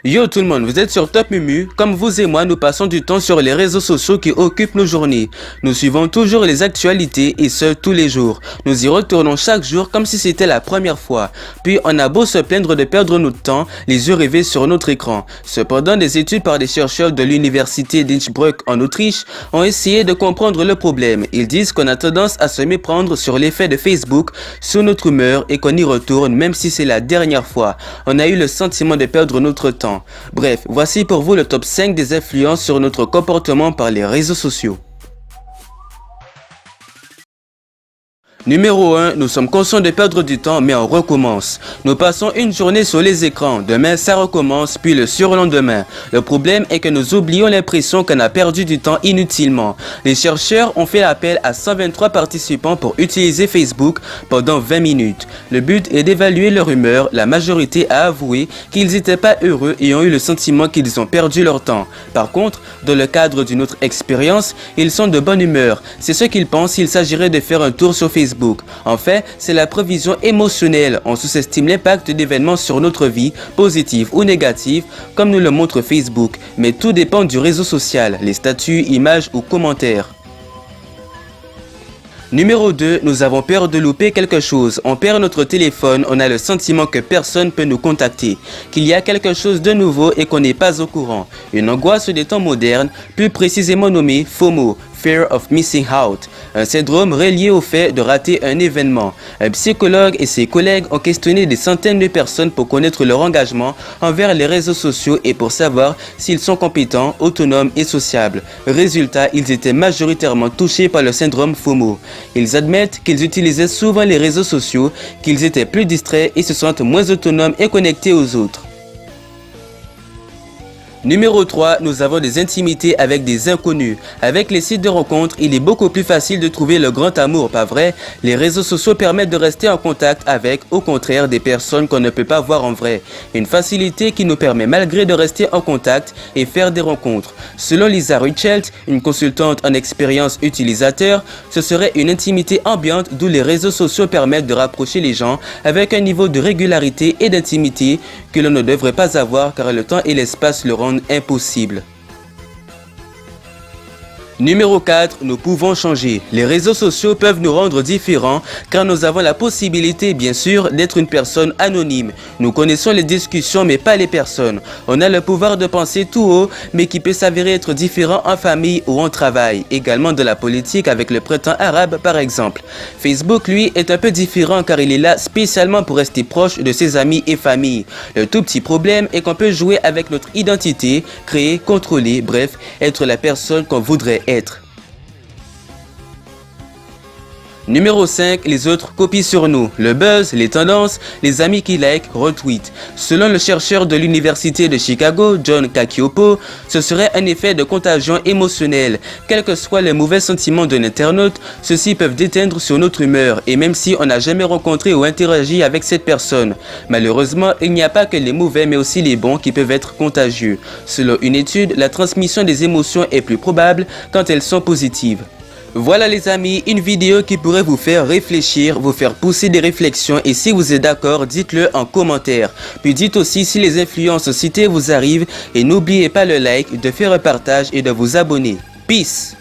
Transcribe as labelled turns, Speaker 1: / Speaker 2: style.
Speaker 1: Yo tout le monde, vous êtes sur Top Mumu. Comme vous et moi, nous passons du temps sur les réseaux sociaux qui occupent nos journées. Nous suivons toujours les actualités et ce tous les jours. Nous y retournons chaque jour comme si c'était la première fois. Puis on a beau se plaindre de perdre notre temps, les yeux rivés sur notre écran. Cependant, des études par des chercheurs de l'université d'Innsbruck en Autriche ont essayé de comprendre le problème. Ils disent qu'on a tendance à se méprendre sur l'effet de Facebook sur notre humeur et qu'on y retourne même si c'est la dernière fois. On a eu le sentiment de perdre notre temps. Bref, voici pour vous le top 5 des influences sur notre comportement par les réseaux sociaux. Numéro 1, nous sommes conscients de perdre du temps mais on recommence. Nous passons une journée sur les écrans, demain ça recommence puis le surlendemain. Le problème est que nous oublions l'impression qu'on a perdu du temps inutilement. Les chercheurs ont fait appel à 123 participants pour utiliser Facebook pendant 20 minutes. Le but est d'évaluer leur humeur. La majorité a avoué qu'ils n'étaient pas heureux et ont eu le sentiment qu'ils ont perdu leur temps. Par contre, dans le cadre d'une autre expérience, ils sont de bonne humeur. C'est ce qu'ils pensent s'il s'agirait de faire un tour sur Facebook. En fait, c'est la prévision émotionnelle. On sous-estime l'impact d'événements sur notre vie, positifs ou négatifs, comme nous le montre Facebook. Mais tout dépend du réseau social, les statuts, images ou commentaires. Numéro 2, nous avons peur de louper quelque chose. On perd notre téléphone, on a le sentiment que personne peut nous contacter, qu'il y a quelque chose de nouveau et qu'on n'est pas au courant. Une angoisse des temps modernes, plus précisément nommée FOMO, Fear of Missing Out, un syndrome relié au fait de rater un événement. Un psychologue et ses collègues ont questionné des centaines de personnes pour connaître leur engagement envers les réseaux sociaux et pour savoir s'ils sont compétents, autonomes et sociables. Résultat, ils étaient majoritairement touchés par le syndrome FOMO. Ils admettent qu'ils utilisaient souvent les réseaux sociaux, qu'ils étaient plus distraits et se sentent moins autonomes et connectés aux autres. Numéro 3, nous avons des intimités avec des inconnus. Avec les sites de rencontres, il est beaucoup plus facile de trouver le grand amour, pas vrai? Les réseaux sociaux permettent de rester en contact avec, au contraire, des personnes qu'on ne peut pas voir en vrai. Une facilité qui nous permet malgré de rester en contact et faire des rencontres. Selon Lisa Richelt, une consultante en expérience utilisateur, ce serait une intimité ambiante d'où les réseaux sociaux permettent de rapprocher les gens avec un niveau de régularité et d'intimité que l'on ne devrait pas avoir car le temps et l'espace le rendent impossible. Numéro 4, nous pouvons changer. Les réseaux sociaux peuvent nous rendre différents car nous avons la possibilité, bien sûr, d'être une personne anonyme. Nous connaissons les discussions mais pas les personnes. On a le pouvoir de penser tout haut mais qui peut s'avérer être différent en famille ou en travail. Également de la politique avec le printemps arabe par exemple. Facebook, lui, est un peu différent car il est là spécialement pour rester proche de ses amis et familles. Le tout petit problème est qu'on peut jouer avec notre identité, créer, contrôler, bref, être la personne qu'on voudrait être. Numéro 5, les autres copient sur nous. Le buzz, les tendances, les amis qui like, retweetent. Selon le chercheur de l'université de Chicago, John Cacioppo, ce serait un effet de contagion émotionnelle. Quel que soit le mauvais sentiment d'un internaute, ceux-ci peuvent déteindre sur notre humeur et même si on n'a jamais rencontré ou interagi avec cette personne. Malheureusement, il n'y a pas que les mauvais mais aussi les bons qui peuvent être contagieux. Selon une étude, la transmission des émotions est plus probable quand elles sont positives. Voilà les amis, une vidéo qui pourrait vous faire réfléchir, vous faire pousser des réflexions et si vous êtes d'accord, dites-le en commentaire. Puis dites aussi si les influences citées vous arrivent et n'oubliez pas le like, de faire un partage et de vous abonner. Peace!